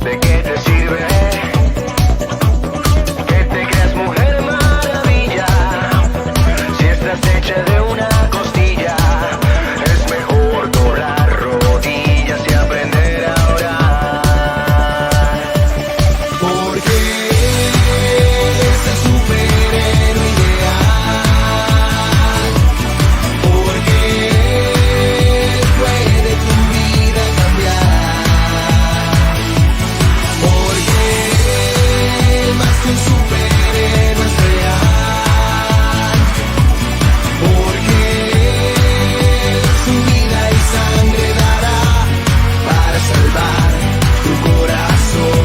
¿De qué te sirve que te creas mujer maravilla si estás hecha de una costilla? Es mejor doblar rodillas y aprender a orar. Porque es el superhéroe ideal. Porque puede tu vida cambiar. Porque más que un superhéroe es real. Porque su vida y sangre dará para salvar tu corazón.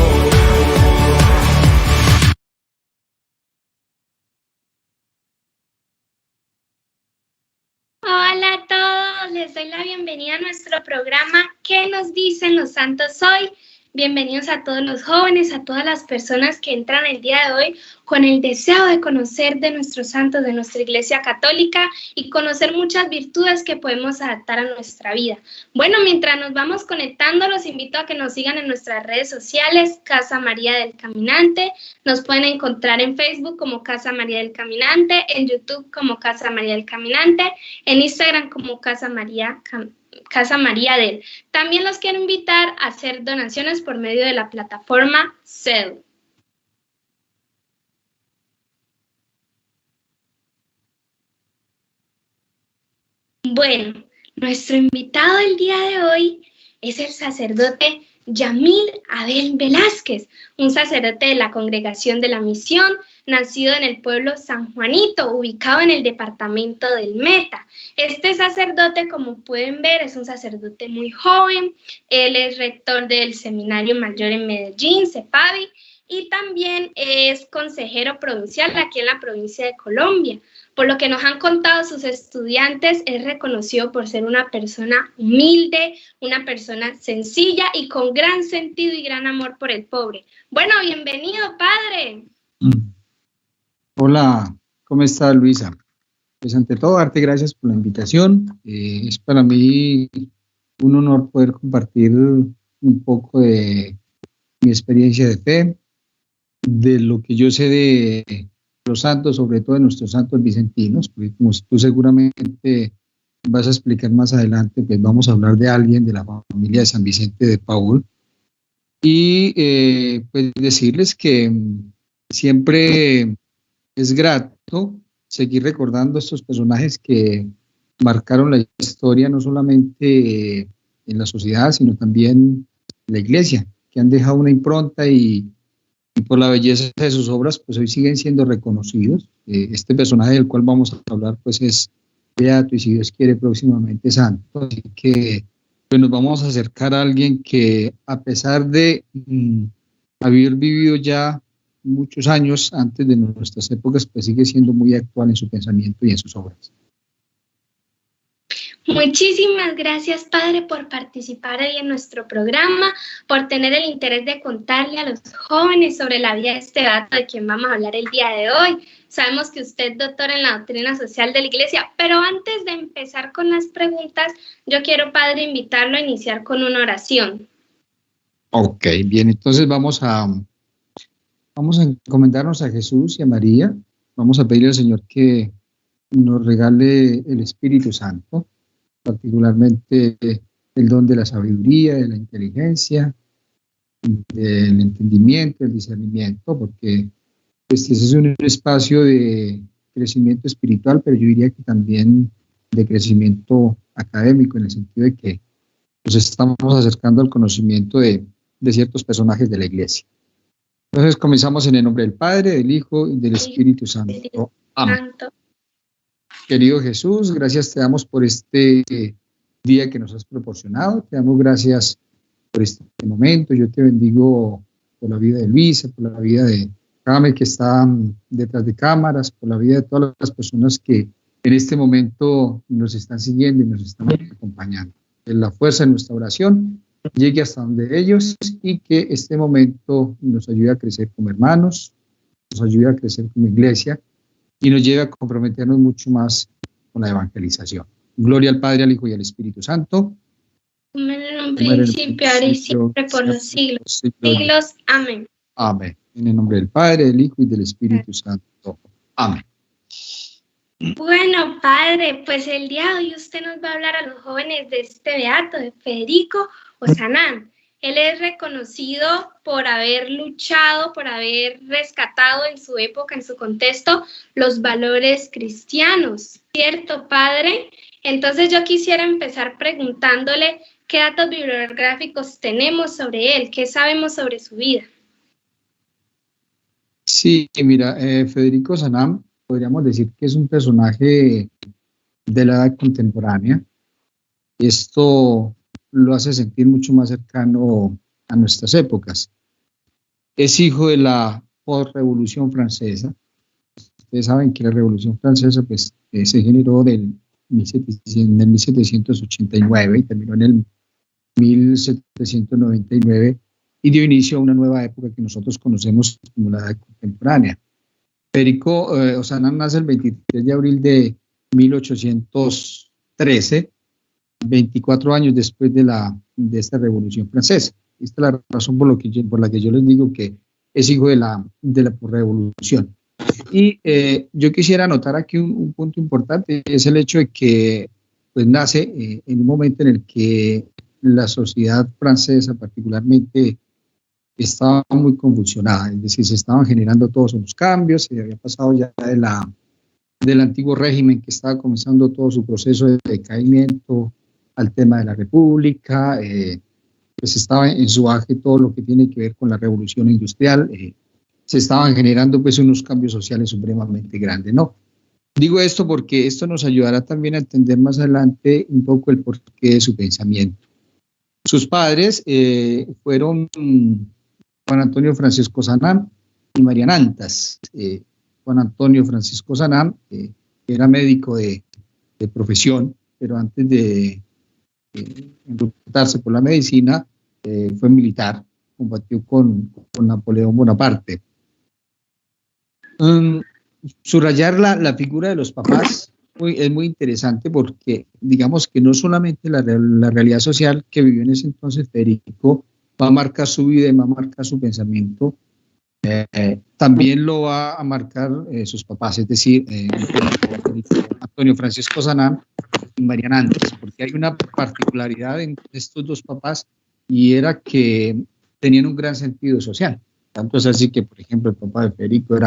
Hola a todos, les doy la bienvenida a nuestro programa ¿Qué nos dicen los santos hoy? Bienvenidos a todos los jóvenes, a todas las personas que entran el día de hoy con el deseo de conocer de nuestros santos, de nuestra Iglesia Católica y conocer muchas virtudes que podemos adaptar a nuestra vida. Bueno, mientras nos vamos conectando, los invito a que nos sigan en nuestras redes sociales, Casa María del Caminante. Nos pueden encontrar en Facebook como Casa María del Caminante, en YouTube como Casa María del Caminante, en Instagram como Casa María del. También los quiero invitar a hacer donaciones por medio de la plataforma Zelle. Bueno, nuestro invitado del día de hoy es el sacerdote Yamil Abel Velázquez, un sacerdote de la Congregación de la Misión, nacido en el pueblo San Juanito, ubicado en el departamento del Meta. Este sacerdote, como pueden ver, es un sacerdote muy joven. Él es rector del Seminario Mayor en Medellín, CEPAVI, y también es consejero provincial aquí en la provincia de Colombia. Por lo que nos han contado sus estudiantes, es reconocido por ser una persona humilde, una persona sencilla y con gran sentido y gran amor por el pobre. Bueno, bienvenido, padre. Hola, ¿cómo está Luisa? Pues ante todo, darte gracias por la invitación. Es para mí un honor poder compartir un poco de mi experiencia de fe, de lo que yo sé de los santos, sobre todo de nuestros santos vicentinos, porque como tú seguramente vas a explicar más adelante, pues vamos a hablar de alguien de la familia de San Vicente de Paúl. Y pues decirles que siempre es grato seguir recordando estos personajes que marcaron la historia no solamente en la sociedad, sino también en la iglesia, que han dejado una impronta y por la belleza de sus obras, pues hoy siguen siendo reconocidos. Este personaje del cual vamos a hablar, pues es beato y si Dios quiere próximamente santo. Así que pues nos vamos a acercar a alguien que a pesar de haber vivido ya muchos años antes de nuestras épocas, pues sigue siendo muy actual en su pensamiento y en sus obras. Muchísimas gracias, padre, por participar hoy en nuestro programa, por tener el interés de contarle a los jóvenes sobre la vida de este beato de quien vamos a hablar el día de hoy. Sabemos que usted es doctor en la doctrina social de la Iglesia, pero antes de empezar con las preguntas, yo quiero, padre, invitarlo a iniciar con una oración. Ok, bien, entonces vamos a encomendarnos a Jesús y a María. Vamos a pedirle al Señor que nos regale el Espíritu Santo, particularmente el don de la sabiduría, de la inteligencia, del entendimiento, del discernimiento, porque este es un espacio de crecimiento espiritual, pero yo diría que también de crecimiento académico, en el sentido de que nos estamos acercando al conocimiento de ciertos personajes de la Iglesia. Entonces comenzamos en el nombre del Padre, del Hijo y del Espíritu Santo. Amén. Querido Jesús, gracias te damos por este día que nos has proporcionado. Te damos gracias por este momento. Yo te bendigo por la vida de Luisa, por la vida de Kame, que está detrás de cámaras, por la vida de todas las personas que en este momento nos están siguiendo y nos están acompañando. Que la fuerza de nuestra oración llegue hasta donde ellos y que este momento nos ayude a crecer como hermanos, nos ayude a crecer como iglesia y nos lleve a comprometernos mucho más con la evangelización. Gloria al Padre, al Hijo y al Espíritu Santo. como en un como era en un principio, ahora y principio, siempre, por los siglos. siglos de los Siglos. Amén. Amén. En el nombre del Padre, del Hijo y del Espíritu Santo. Amén. Bueno, padre, pues el día de hoy usted nos va a hablar a los jóvenes de este beato, de Federico Ozanam. Él es reconocido por haber luchado, por haber rescatado en su época, en su contexto, los valores cristianos. ¿Cierto, padre? Entonces yo quisiera empezar preguntándole qué datos bibliográficos tenemos sobre él, qué sabemos sobre su vida. Sí, mira, Federico Ozanam, podríamos decir que es un personaje de la edad contemporánea. Esto lo hace sentir mucho más cercano a nuestras épocas. Es hijo de la postrevolución francesa. Ustedes saben que la Revolución Francesa pues, se generó en el 1789 y terminó en el 1799 y dio inicio a una nueva época que nosotros conocemos como la edad contemporánea. Federico Ozanam nace el 23 de abril de 1813, 24 años después de esta Revolución Francesa. Esta es la razón por la que yo les digo que es hijo de la revolución. Y yo quisiera anotar aquí un punto importante, es el hecho de que pues, nace en un momento en el que la sociedad francesa particularmente estaba muy convulsionada, es decir, se estaban generando todos los cambios, se había pasado ya del antiguo régimen que estaba comenzando todo su proceso de decaimiento al tema de la república, pues estaba en su auge todo lo que tiene que ver con la revolución industrial, se estaban generando pues unos cambios sociales supremamente grandes, ¿no? Digo esto porque esto nos ayudará también a entender más adelante un poco el porqué de su pensamiento. Sus padres fueron Juan Antonio Francisco Ozanam y María Nantas. Juan Antonio Francisco Ozanam era médico de profesión, pero antes de enrutarse por la medicina, fue militar, combatió con Napoleón Bonaparte. Subrayar la figura de los papás es muy interesante porque digamos que no solamente la realidad social que vivió en ese entonces Federico va a marcar su vida y va a marcar su pensamiento, también lo va a marcar sus papás, es decir, Antonio Francisco Ozanam y María Nantas, porque hay una particularidad en estos dos papás y era que tenían un gran sentido social. Tanto es así que, por ejemplo, el papá de Federico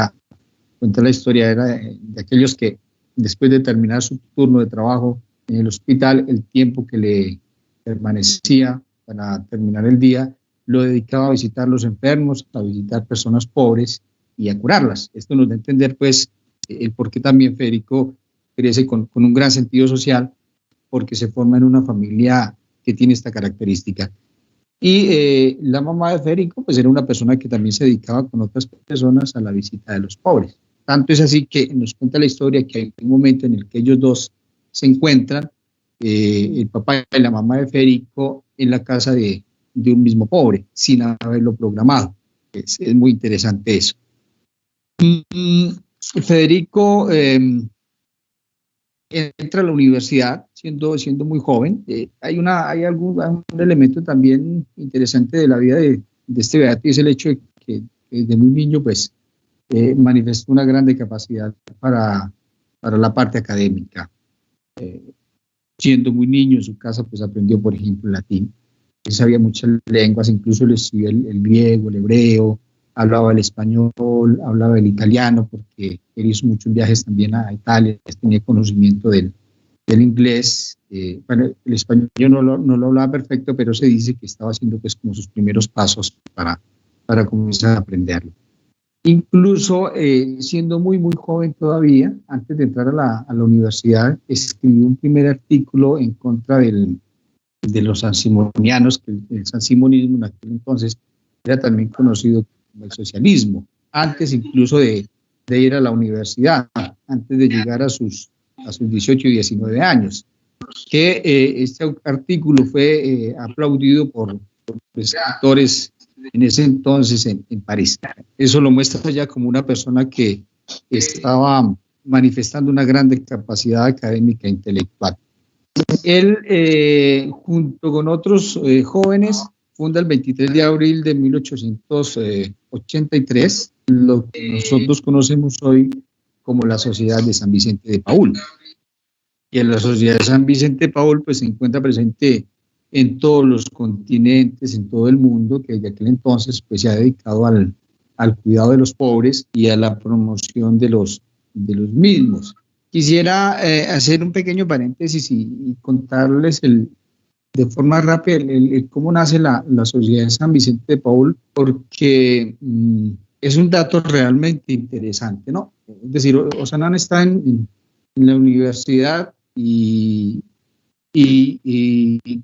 cuenta la historia, era de aquellos que después de terminar su turno de trabajo en el hospital, el tiempo que le permanecía para terminar el día, lo dedicaba a visitar los enfermos, a visitar personas pobres y a curarlas. Esto nos da a entender, pues, el por qué también Federico crece con un gran sentido social, porque se forma en una familia que tiene esta característica. Y la mamá de Federico, pues, era una persona que también se dedicaba con otras personas a la visita de los pobres. Tanto es así que nos cuenta la historia que hay un momento en el que ellos dos se encuentran, el papá y la mamá de Federico, en la casa de un mismo pobre, sin haberlo programado. Es muy interesante eso. Federico entra a la universidad siendo muy joven. Hay un elemento también interesante de la vida de este beato, y es el hecho de que desde muy niño pues, manifestó una grande capacidad para la parte académica. Siendo muy niño en su casa pues aprendió, por ejemplo, el latín. Él sabía muchas lenguas, incluso le estudió el griego, el hebreo, hablaba el español, hablaba el italiano, porque él hizo muchos viajes también a Italia, tenía conocimiento del inglés. Bueno, el español no lo hablaba perfecto, pero se dice que estaba haciendo pues como sus primeros pasos para comenzar a aprenderlo. Incluso siendo muy joven todavía, antes de entrar a la universidad, escribió un primer artículo en contra de los sansimonianos, que el sansimonismo en aquel entonces era también conocido como el socialismo, antes incluso de ir a la universidad, antes de llegar a sus 18 y 19 años, que este artículo fue aplaudido por escritores en ese entonces en París. Eso lo muestra ya como una persona que estaba manifestando una grande capacidad académica e intelectual. Él, junto con otros jóvenes, funda el 23 de abril de 1883 lo que nosotros conocemos hoy como la Sociedad de San Vicente de Paúl. Y en la Sociedad de San Vicente de Paúl pues, se encuentra presente en todos los continentes, en todo el mundo, que desde aquel entonces pues, se ha dedicado al cuidado de los pobres y a la promoción de los mismos. Quisiera hacer un pequeño paréntesis y contarles de forma rápida cómo nace la Sociedad de San Vicente de Paúl, porque es un dato realmente interesante, ¿no? Es decir, Ozanam está en la universidad y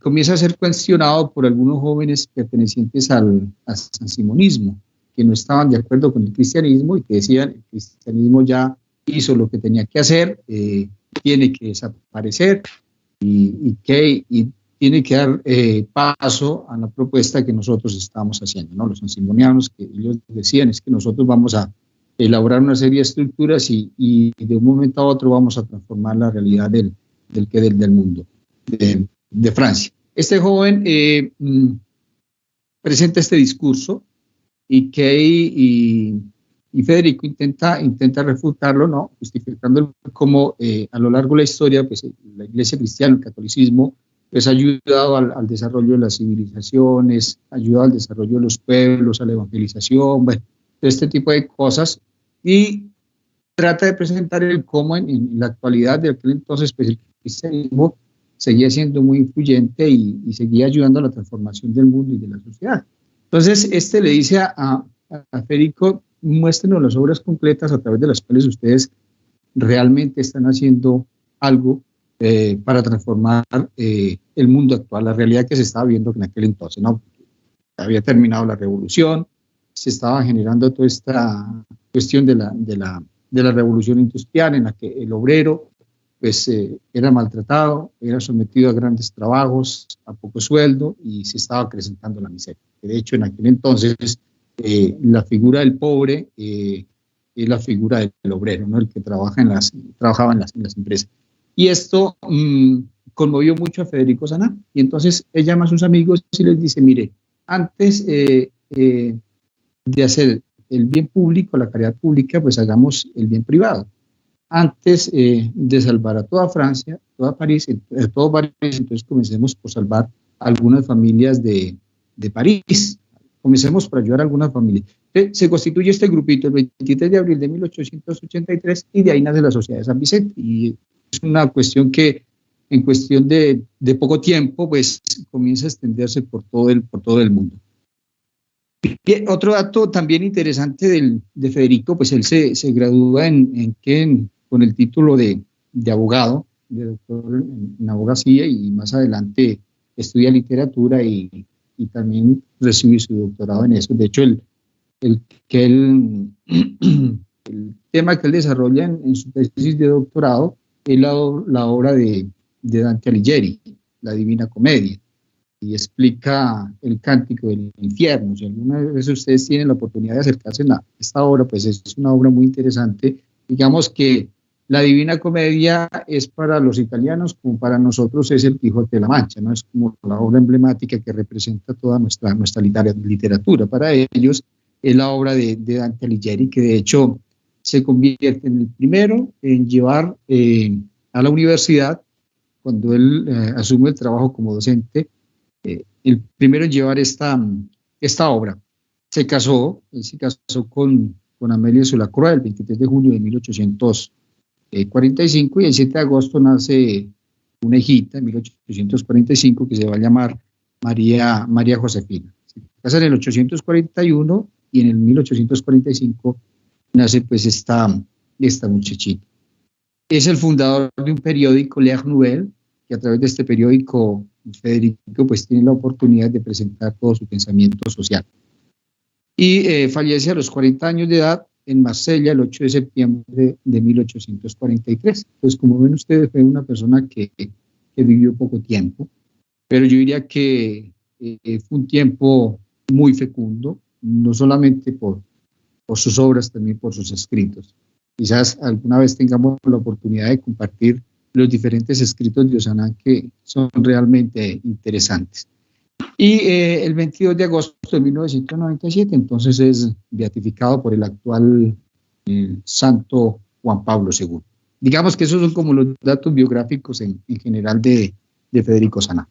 comienza a ser cuestionado por algunos jóvenes pertenecientes al sansimonismo, que no estaban de acuerdo con el cristianismo y que decían el cristianismo ya hizo lo que tenía que hacer, tiene que desaparecer y tiene que dar paso a la propuesta que nosotros estamos haciendo, ¿no? Los sansimonianos, que ellos decían es que nosotros vamos a elaborar una serie de estructuras y de un momento a otro vamos a transformar la realidad del mundo, de Francia. Este joven presenta este discurso y Kay y Federico intenta refutarlo, ¿no? Justificando cómo a lo largo de la historia, pues la Iglesia cristiana, el catolicismo, pues ha ayudado al desarrollo de las civilizaciones, ha ayudado al desarrollo de los pueblos, a la evangelización, bueno, este tipo de cosas, y trata de presentar el cómo en la actualidad de aquel entonces, pues el cristianismo seguía siendo muy influyente y seguía ayudando a la transformación del mundo y de la sociedad. Entonces, le dice a Federico, muéstrenos las obras completas a través de las cuales ustedes realmente están haciendo algo para transformar el mundo actual, la realidad que se estaba viendo en aquel entonces, ¿no? Había terminado la revolución, se estaba generando toda esta cuestión de la revolución industrial en la que el obrero pues era maltratado, era sometido a grandes trabajos, a poco sueldo y se estaba acrecentando la miseria. De hecho, en aquel entonces la figura del pobre es la figura del obrero, ¿no? El que trabajaba en las empresas. Y esto conmovió mucho a Federico Ozanam. Y entonces él llama a sus amigos y les dice, mire, antes de hacer el bien público, la caridad pública, pues hagamos el bien privado. Antes de salvar a toda Francia, todo París, entonces comencemos por salvar a algunas familias de París. Comencemos por ayudar a algunas familias. Se constituye este grupito el 23 de abril de 1883 y de ahí nace la Sociedad de San Vicente. Y es una cuestión que en cuestión de poco tiempo pues comienza a extenderse por todo el mundo. Bien, otro dato también interesante de Federico, pues él se gradúa con el título de abogado, de doctor en abogacía y más adelante estudia literatura y también recibe su doctorado en eso. De hecho, el tema que él desarrolla en su tesis de doctorado es la obra de Dante Alighieri, la Divina Comedia, y explica el cántico del infierno. Si alguna vez ustedes tienen la oportunidad de acercarse a esta obra, pues es una obra muy interesante. Digamos que la Divina Comedia es para los italianos como para nosotros es el Quijote de la Mancha, ¿no? Es como la obra emblemática que representa toda nuestra literatura. Para ellos es la obra de Dante Alighieri, que de hecho se convierte en el primero en llevar a la universidad, cuando él asume el trabajo como docente, el primero en llevar esta obra. Él se casó con Amelia Sulacroix el 23 de junio de 1845 y el 7 de agosto nace una hijita en 1845 que se va a llamar María Josefina. Se casa en el 841 y en el 1845 nace pues esta muchachita. Es el fundador de un periódico, L'Heure Nouvelle, que a través de este periódico Federico pues tiene la oportunidad de presentar todo su pensamiento social. Y fallece a los 40 años de edad en Marsella el 8 de septiembre de 1843. Pues como ven ustedes, fue una persona que vivió poco tiempo, pero yo diría que fue un tiempo muy fecundo, no solamente por sus obras, también por sus escritos. Quizás alguna vez tengamos la oportunidad de compartir los diferentes escritos de Ozanam, que son realmente interesantes. Y el 22 de agosto de 1997, entonces es beatificado por el actual Santo Juan Pablo II. Digamos que esos son como los datos biográficos en general de Federico Ozanam.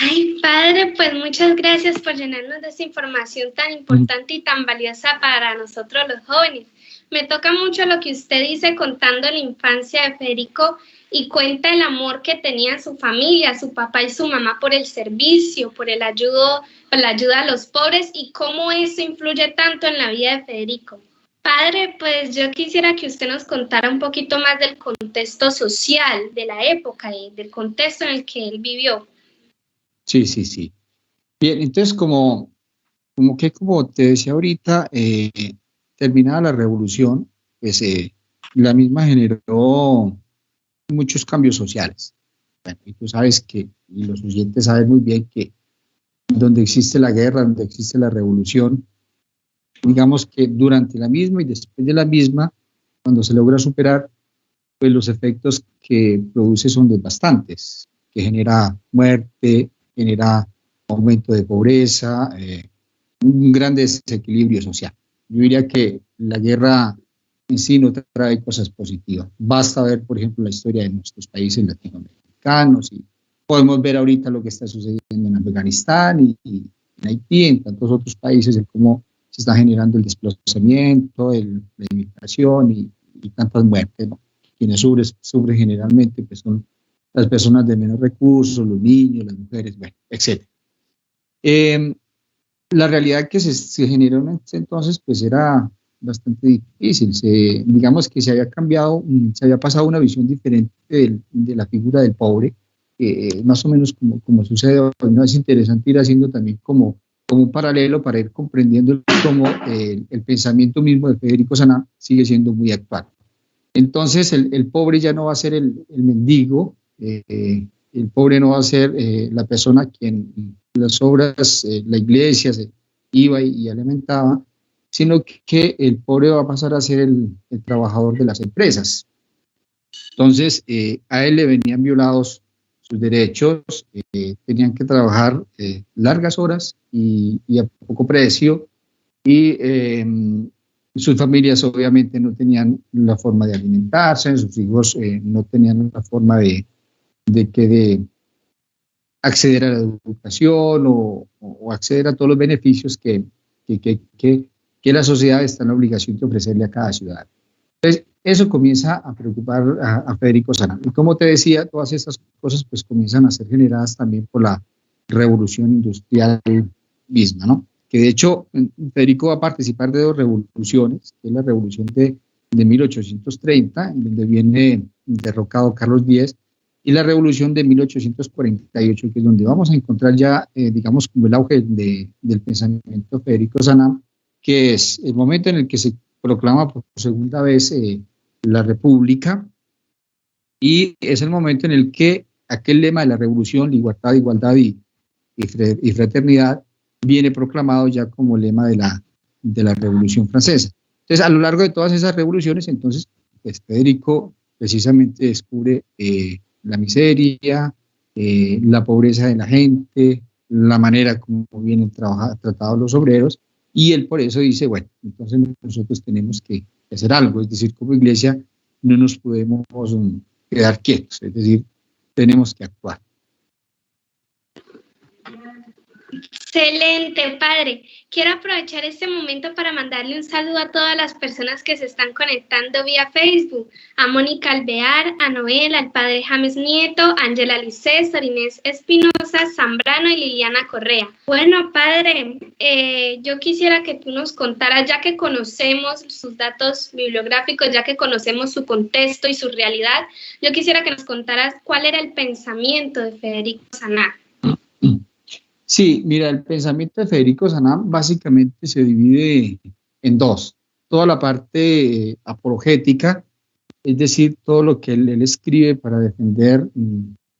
Ay, padre, pues muchas gracias por llenarnos de esa información tan importante y tan valiosa para nosotros los jóvenes. Me toca mucho lo que usted dice contando la infancia de Federico y cuenta el amor que tenía su familia, su papá y su mamá por el servicio, por la ayuda a los pobres y cómo eso influye tanto en la vida de Federico. Padre, pues yo quisiera que usted nos contara un poquito más del contexto social de la época y del contexto en el que él vivió. Sí. Bien, entonces como te decía ahorita, terminada la revolución, pues la misma generó muchos cambios sociales. Bueno, y tú sabes y los oyentes saben muy bien que donde existe la guerra, donde existe la revolución, digamos que durante la misma y después de la misma, cuando se logra superar, pues los efectos que produce son devastantes, que genera muerte, genera aumento de pobreza, un gran desequilibrio social. Yo diría que la guerra en sí no trae cosas positivas. Basta ver, por ejemplo, la historia de nuestros países latinoamericanos y podemos ver ahorita lo que está sucediendo en Afganistán y en Haití, en tantos otros países, en cómo se está generando el desplazamiento, la inmigración y tantas muertes, ¿no? Quienes sufren generalmente pues son las personas de menos recursos, los niños, las mujeres, bueno, etc. La realidad que se generó en ese entonces pues era bastante difícil. Digamos que se había pasado una visión diferente de la figura del pobre, más o menos como sucede hoy, ¿no? Es interesante ir haciendo también como un paralelo para ir comprendiendo cómo el pensamiento mismo de Federico Ozanam sigue siendo muy actual. Entonces el pobre ya no va a ser el mendigo, el pobre no va a ser la persona a quien las obras, la iglesia se iba y alimentaba, sino que el pobre va a pasar a ser el trabajador de las empresas. Entonces a él le venían violados sus derechos, tenían que trabajar largas horas y a poco precio, y sus familias obviamente no tenían la forma de alimentarse, sus hijos no tenían la forma de acceder a la educación o acceder a todos los beneficios que la sociedad está en la obligación de ofrecerle a cada ciudadano. Entonces, eso comienza a preocupar a Federico Ozanam. Y como te decía, todas estas cosas pues comienzan a ser generadas también por la revolución industrial misma, ¿no? Que de hecho Federico va a participar de dos revoluciones, que es la revolución de 1830, en donde viene derrocado Carlos X, y la revolución de 1848, que es donde vamos a encontrar ya, digamos, como el auge del pensamiento de Federico Ozanam, que es el momento en el que se proclama por segunda vez la República, y es el momento en el que aquel lema de la revolución, libertad, igualdad y fraternidad, viene proclamado ya como lema de la Revolución Francesa. Entonces, a lo largo de todas esas revoluciones, entonces, pues, Federico precisamente descubre la miseria, la pobreza de la gente, la manera como vienen tratados los obreros, y él por eso dice, bueno, entonces nosotros tenemos que hacer algo, es decir, como iglesia no nos podemos quedar quietos, es decir, tenemos que actuar. Excelente, padre. Quiero aprovechar este momento para mandarle un saludo a todas las personas que se están conectando vía Facebook, a Mónica Alvear, a Noel, al padre James Nieto, Ángela Licés, Inés Espinosa, Zambrano y Liliana Correa. Bueno, padre, yo quisiera que tú nos contaras, ya que conocemos sus datos bibliográficos, ya que conocemos su contexto y su realidad, yo quisiera que nos contaras cuál era el pensamiento de Federico Ozanam. Sí, mira, el pensamiento de Federico Ozanam básicamente se divide en dos. Toda la parte apologética, es decir, todo lo que él escribe para defender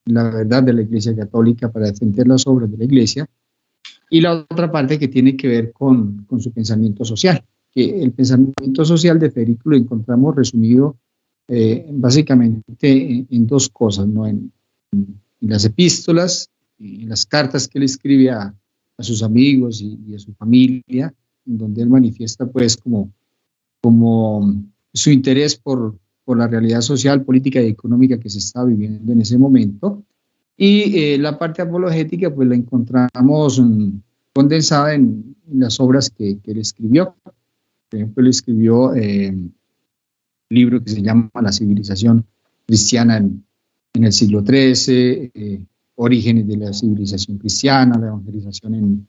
la verdad de la Iglesia Católica, para defender las obras de la Iglesia, y la otra parte que tiene que ver con su pensamiento social, que el pensamiento social de Federico lo encontramos resumido básicamente en dos cosas, ¿no? En las epístolas, en las cartas que él escribe a sus amigos y a su familia, en donde él manifiesta pues como su interés por la realidad social, política y económica que se está viviendo en ese momento. Y la parte apologética pues la encontramos condensada en las obras que él escribió. Por ejemplo, él escribió un libro que se llama La civilización cristiana en el siglo XIII, Orígenes de la civilización cristiana, la evangelización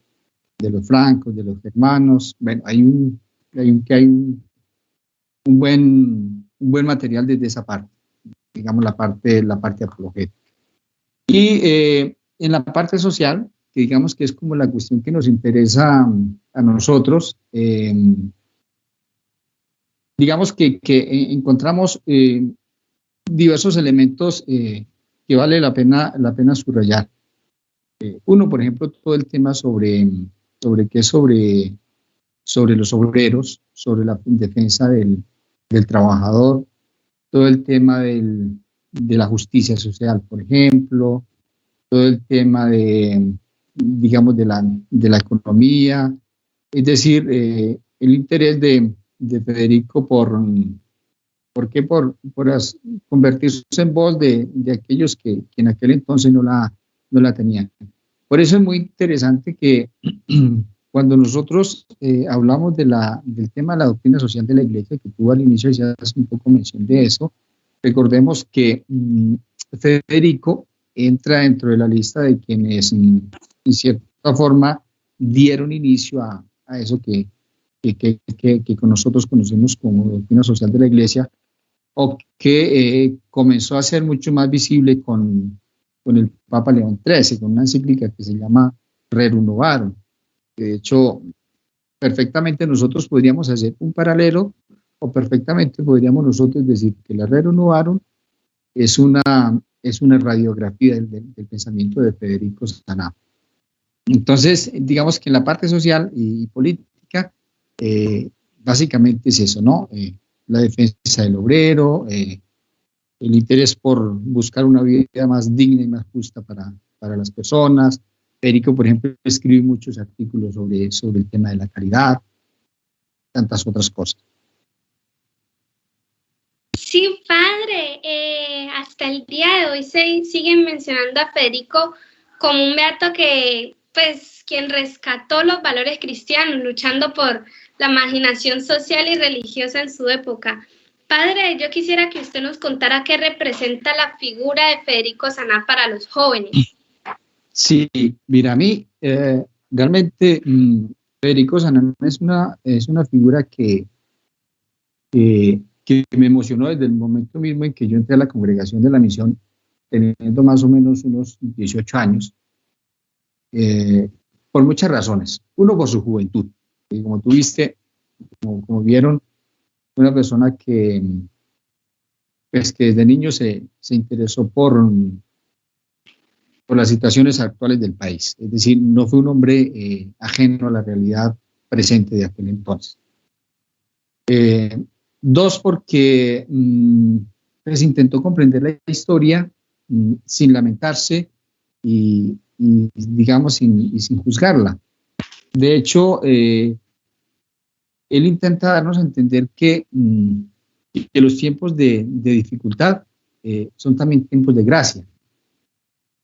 de los francos, de los germanos. Bueno, hay un buen material desde esa parte, digamos la parte apologética. Y en la parte social, que digamos que es como la cuestión que nos interesa a nosotros, digamos que encontramos diversos elementos que vale la pena subrayar. Uno, por ejemplo, todo el tema sobre los obreros, sobre la defensa del trabajador, todo el tema de la justicia social, por ejemplo, todo el tema digamos, de la economía, es decir, el interés de Federico por convertirse en voz de aquellos que en aquel entonces no la tenían. Por eso es muy interesante que cuando nosotros hablamos del tema de la doctrina social de la Iglesia, que tú al inicio hacías un poco mención de eso, recordemos que Federico entra dentro de la lista de quienes, en cierta forma, dieron inicio a eso que con nosotros conocemos como doctrina social de la Iglesia, o que comenzó a ser mucho más visible con el Papa León XIII, con una encíclica que se llama Rerum Novarum. De hecho, perfectamente nosotros podríamos hacer un paralelo, o perfectamente podríamos nosotros decir que la Rerum Novarum es una radiografía del pensamiento de Federico Saná. Entonces, digamos que en la parte social y política, básicamente es eso, ¿no? La defensa del obrero, el interés por buscar una vida más digna y más justa para las personas. Federico, por ejemplo, escribe muchos artículos sobre el tema de la caridad, tantas otras cosas. Sí, padre, hasta el día de hoy se siguen mencionando a Federico como un beato que, pues, quien rescató los valores cristianos, luchando por la marginación social y religiosa en su época. Padre, yo quisiera que usted nos contara qué representa la figura de Federico Saná para los jóvenes. Sí, mira, a mí realmente Federico Saná es una figura que me emocionó desde el momento mismo en que yo entré a la congregación de la misión, teniendo más o menos unos 18 años, por muchas razones. Uno, por su juventud. Y como tú viste, como vieron, una persona que desde niño se interesó por las situaciones actuales del país. Es decir, no fue un hombre ajeno a la realidad presente de aquel entonces. Dos, porque pues intentó comprender la historia sin lamentarse y digamos, sin juzgarla. De hecho, él intenta darnos a entender que los tiempos de dificultad son también tiempos de gracia,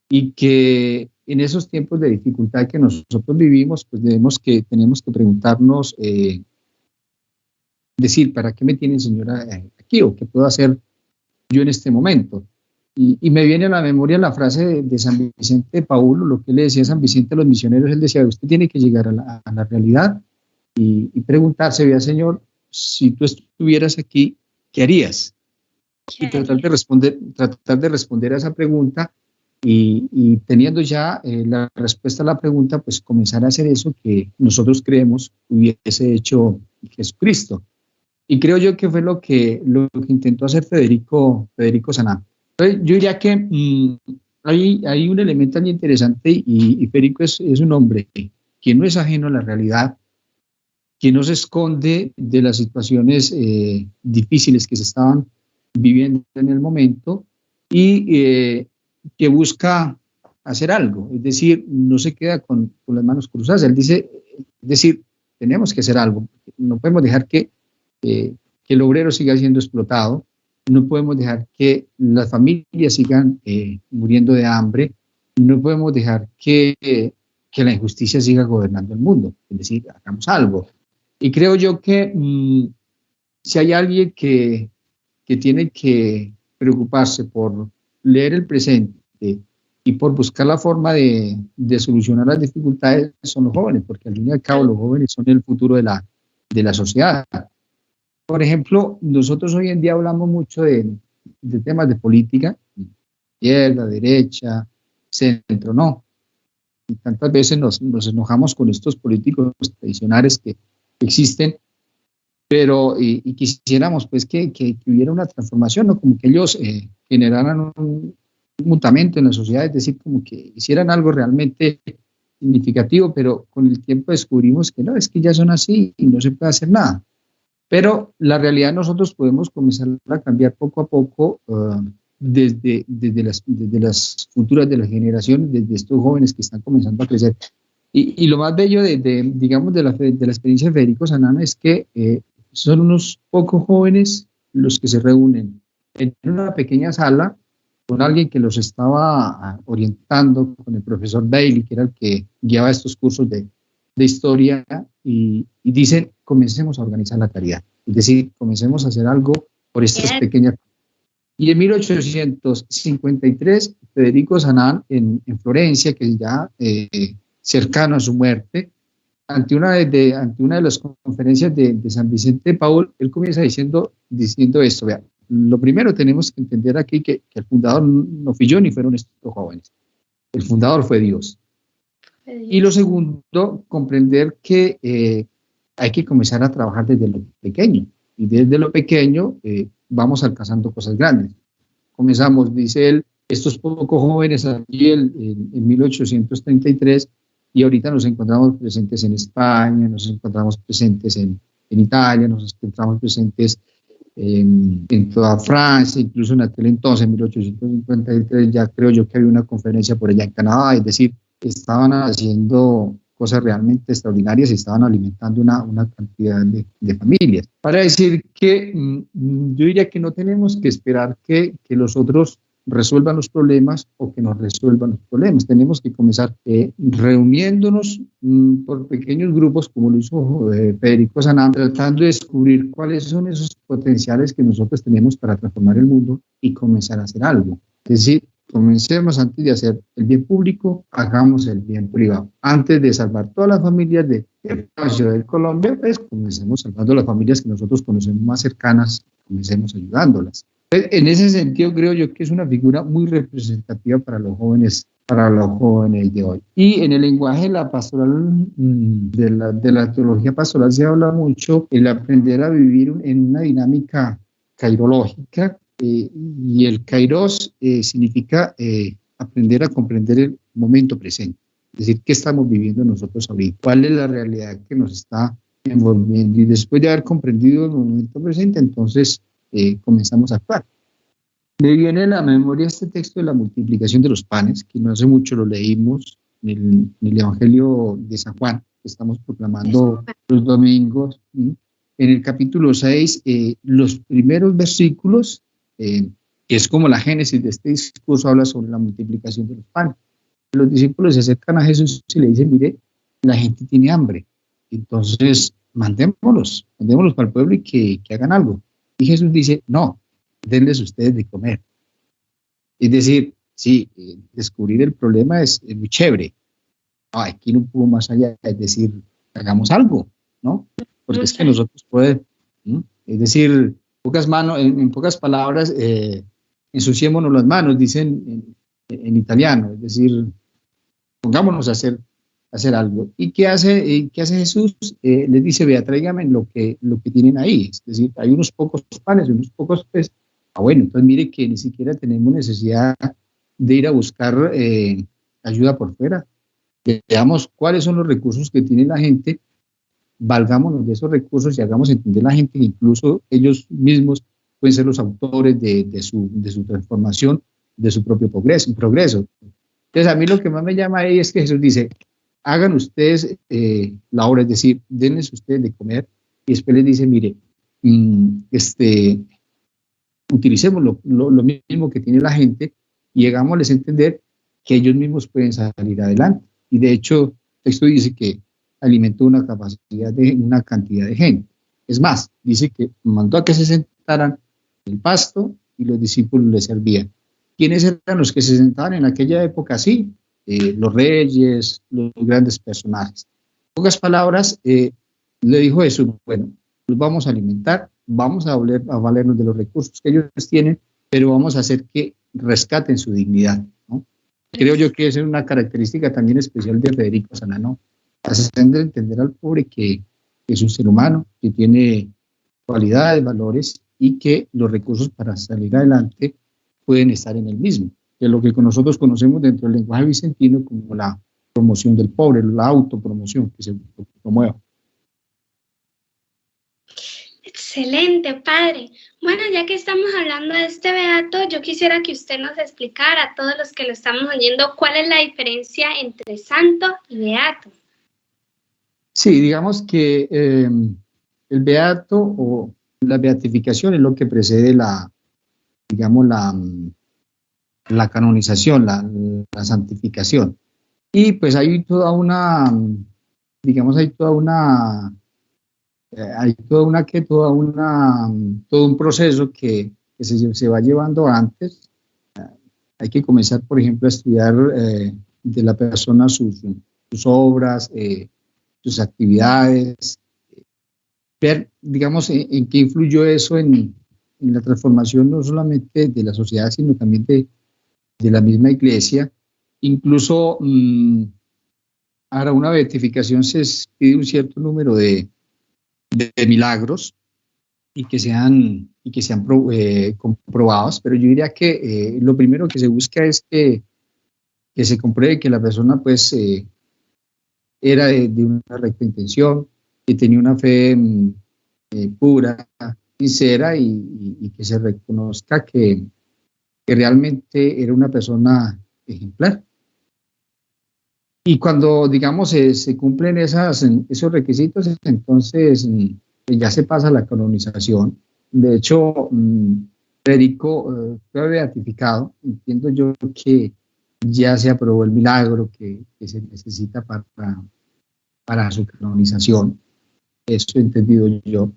y que en esos tiempos de dificultad que nosotros vivimos, pues tenemos que preguntarnos, decir, ¿para qué me tiene el Señor aquí? ¿O qué puedo hacer yo en este momento? Y me viene a la memoria la frase de San Vicente de Paulo, lo que le decía a San Vicente a los misioneros. Él decía, usted tiene que llegar a la realidad y preguntarse, vea, Señor, si tú estuvieras aquí, ¿qué harías? Y tratar de responder a esa pregunta, y teniendo ya la respuesta a la pregunta, pues comenzar a hacer eso que nosotros creemos hubiese hecho Jesucristo. Y creo yo que fue lo que intentó hacer Federico Saná. Entonces, yo diría que hay un elemento muy interesante, y Federico es un hombre que no es ajeno a la realidad, que no se esconde de las situaciones difíciles que se estaban viviendo en el momento y que busca hacer algo, es decir, no se queda con las manos cruzadas. Él dice, es decir, tenemos que hacer algo, no podemos dejar que el obrero siga siendo explotado, no podemos dejar que las familias sigan muriendo de hambre, no podemos dejar que la injusticia siga gobernando el mundo, es decir, hagamos algo. Y creo yo que si hay alguien que tiene que preocuparse por leer el presente y por buscar la forma de solucionar las dificultades, son los jóvenes, porque al fin y al cabo los jóvenes son el futuro de la sociedad. Por ejemplo, nosotros hoy en día hablamos mucho de temas de política, izquierda, derecha, centro, no. Y tantas veces nos enojamos con estos políticos tradicionales que existen, pero y quisiéramos pues que hubiera una transformación, ¿no? Como que ellos generaran un mutamento en la sociedad, es decir, como que hicieran algo realmente significativo, pero con el tiempo descubrimos que no, es que ya son así y no se puede hacer nada. Pero la realidad nosotros podemos comenzar a cambiar poco a poco desde las futuras de las generaciones, desde estos jóvenes que están comenzando a crecer. Y lo más bello digamos, de la experiencia de Federico Sanana es que son unos pocos jóvenes los que se reúnen en una pequeña sala con alguien que los estaba orientando, con el profesor Bailey, que era el que guiaba estos cursos de historia, y dicen, comencemos a organizar la caridad, es decir, comencemos a hacer algo por estas pequeñas. Y en 1853, Federico Sanán, en Florencia, que es ya cercano a su muerte, ante una de las conferencias de San Vicente de Paúl, él comienza diciendo esto, vea, lo primero tenemos que entender aquí que el fundador no fui yo ni fueron estos jóvenes, el fundador fue Dios. Y lo segundo, comprender que hay que comenzar a trabajar desde lo pequeño, y desde lo pequeño vamos alcanzando cosas grandes. Comenzamos, dice él, estos pocos jóvenes aquí en 1833, y ahorita nos encontramos presentes en España, nos encontramos presentes en Italia, nos encontramos presentes en toda Francia, incluso en aquel entonces, en 1853, ya creo yo que había una conferencia por allá en Canadá, es decir, estaban haciendo cosas realmente extraordinarias y estaban alimentando una cantidad de familias. Para decir que yo diría que no tenemos que esperar que los otros resuelvan los problemas o que nos resuelvan los problemas. Tenemos que comenzar reuniéndonos por pequeños grupos, como lo hizo Federico Sanán, tratando de descubrir cuáles son esos potenciales que nosotros tenemos para transformar el mundo y comenzar a hacer algo. Es decir, comencemos antes de hacer el bien público, hagamos el bien privado. Antes de salvar todas las familias de la ciudad de Colombia, pues comencemos salvando las familias que nosotros conocemos más cercanas, comencemos ayudándolas. En ese sentido, creo yo que es una figura muy representativa para los jóvenes de hoy. Y en el lenguaje de la pastoral, de la teología pastoral, se habla mucho el aprender a vivir en una dinámica cairológica, y el kairos significa aprender a comprender el momento presente, es decir, qué estamos viviendo nosotros ahorita, cuál es la realidad que nos está envolviendo, y después de haber comprendido el momento presente, entonces comenzamos a actuar. Me viene a la memoria este texto de la multiplicación de los panes, que no hace mucho lo leímos en el Evangelio de San Juan, que estamos proclamando los domingos. En el capítulo 6, los primeros versículos, que es como la génesis de este discurso, habla sobre la multiplicación de los panes. Los discípulos se acercan a Jesús y le dicen, mire, la gente tiene hambre, entonces mandémoslos para el pueblo y que hagan algo. Y Jesús dice, no, denles ustedes de comer. Es decir, sí, descubrir el problema es muy chévere. No, aquí no puedo más allá, es decir, hagamos algo, ¿no? Porque es que nosotros podemos, ¿no? Es decir, en pocas palabras, ensuciémonos las manos, dicen en italiano, es decir, pongámonos a hacer algo. ¿Y qué hace Jesús? Les dice, vea, tráigame lo que tienen ahí, es decir, hay unos pocos panes, unos pocos peces. Bueno, entonces mire que ni siquiera tenemos necesidad de ir a buscar ayuda por fuera. Veamos cuáles son los recursos que tiene la gente, valgámonos de esos recursos y hagamos entender a la gente que incluso ellos mismos pueden ser los autores de su transformación, de su propio progreso. Entonces, a mí lo que más me llama ahí es que Jesús dice, hagan ustedes la obra, es decir, denles ustedes de comer, y después les dice, mire, utilicemos lo mismo que tiene la gente y hagámosles entender que ellos mismos pueden salir adelante. Y de hecho, el texto dice que alimentó una cantidad de gente. Es más, dice que mandó a que se sentaran en el pasto y los discípulos les servían. ¿Quiénes eran los que se sentaban en aquella época? Sí, los reyes, los grandes personajes. En pocas palabras, le dijo Jesús, bueno, los vamos a alimentar, vamos a valernos de los recursos que ellos tienen, pero vamos a hacer que rescaten su dignidad, ¿no? Creo yo que esa es una característica también especial de Federico Sananó, haciendo entender al pobre que es un ser humano, que tiene cualidades, valores y que los recursos para salir adelante pueden estar en él mismo, que es lo que nosotros conocemos dentro del lenguaje vicentino como la promoción del pobre, la autopromoción que se promueve. Excelente, padre. Bueno, ya que estamos hablando de este beato, yo quisiera que usted nos explicara a todos los que lo estamos oyendo cuál es la diferencia entre santo y beato. Sí, digamos que el beato o la beatificación es lo que precede la canonización, la santificación. Y pues hay toda una, todo un proceso que se va llevando antes. Hay que comenzar, por ejemplo, a estudiar de la persona sus obras, sus actividades, ver, digamos, en qué influyó eso en la transformación no solamente de la sociedad, sino también de la misma iglesia. Incluso para una beatificación se pide un cierto número de milagros y que sean comprobados, pero yo diría que lo primero que se busca es que se compruebe que la persona pues era de una recta intención, que tenía una fe pura, sincera y que se reconozca que realmente era una persona ejemplar. Y cuando, digamos, se cumplen esos requisitos, entonces ya se pasa a la canonización. De hecho, Federico fue beatificado. Entiendo yo que ya se aprobó el milagro que se necesita para su canonización. Eso he entendido yo.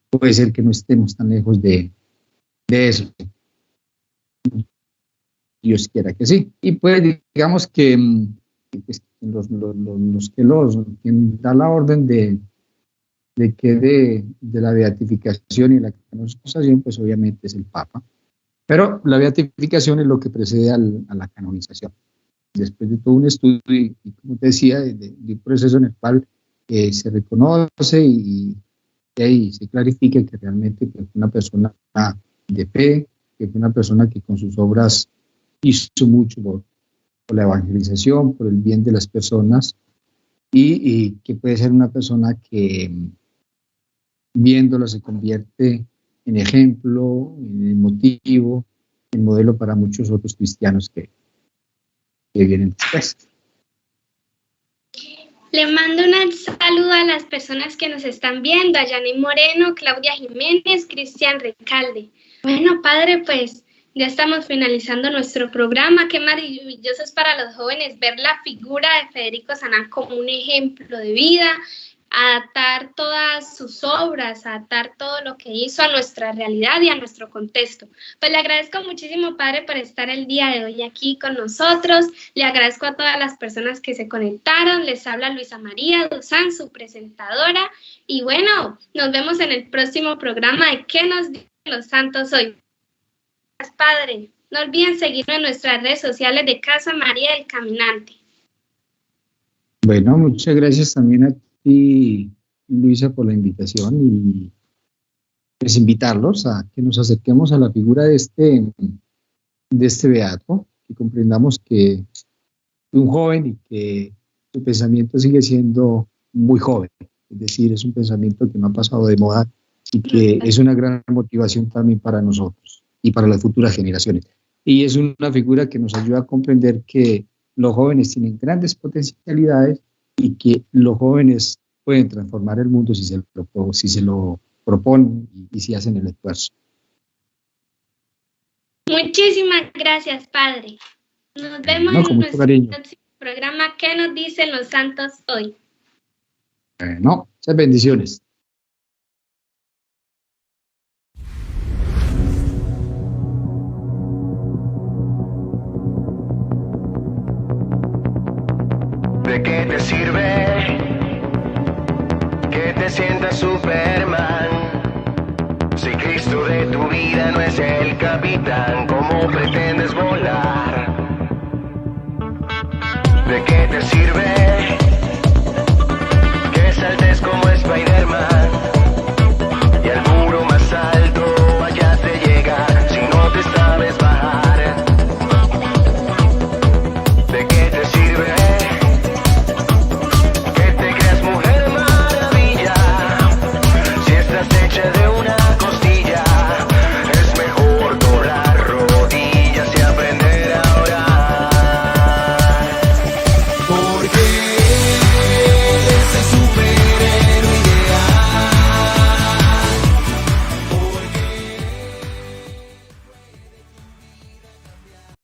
Puede ser que no estemos tan lejos de eso. Dios quiera que sí. Y pues digamos que quien da la orden de la beatificación y la canonización, pues obviamente es el Papa. Pero la beatificación es lo que precede a la canonización. Después de todo un estudio y como te decía, de un proceso en el cual se reconoce y ahí se clarifica que realmente fue una persona de fe, que fue una persona que con sus obras hizo mucho por la evangelización, por el bien de las personas y que puede ser una persona que viéndola se convierte en ejemplo, en motivo, en modelo para muchos otros cristianos que vienen después. Le mando un saludo a las personas que nos están viendo, a Yanni Moreno, Claudia Jiménez, Cristian Recalde. Bueno, padre, pues ya estamos finalizando nuestro programa. Qué maravilloso es para los jóvenes ver la figura de Federico Sananó como un ejemplo de vida, adaptar todas sus obras, adaptar todo lo que hizo a nuestra realidad y a nuestro contexto. Pues le agradezco muchísimo, padre, por estar el día de hoy aquí con nosotros. Le agradezco a todas las personas que se conectaron. Les habla Luisa María Duzán, su presentadora. Y bueno, nos vemos en el próximo programa de ¿Qué nos dicen los santos hoy? Padre, no olviden seguirnos en nuestras redes sociales de Casa María del Caminante. Bueno, muchas gracias también a ti, Luisa, por la invitación y pues invitarlos a que nos acerquemos a la figura de este beato, que comprendamos que es un joven y que su pensamiento sigue siendo muy joven, es decir, es un pensamiento que no ha pasado de moda y que es una gran motivación también para nosotros y para las futuras generaciones. Y es una figura que nos ayuda a comprender que los jóvenes tienen grandes potencialidades y que los jóvenes pueden transformar el mundo si se lo proponen y si hacen el esfuerzo. Muchísimas gracias, Padre. Nos vemos con en mucho nuestro cariño. próximo programa. ¿Qué nos dicen los santos hoy? Muchas bendiciones. ¿De qué te sirve que te sientas Superman? Si Cristo de tu vida no es el capitán, ¿cómo pretendes volar? ¿De qué te sirve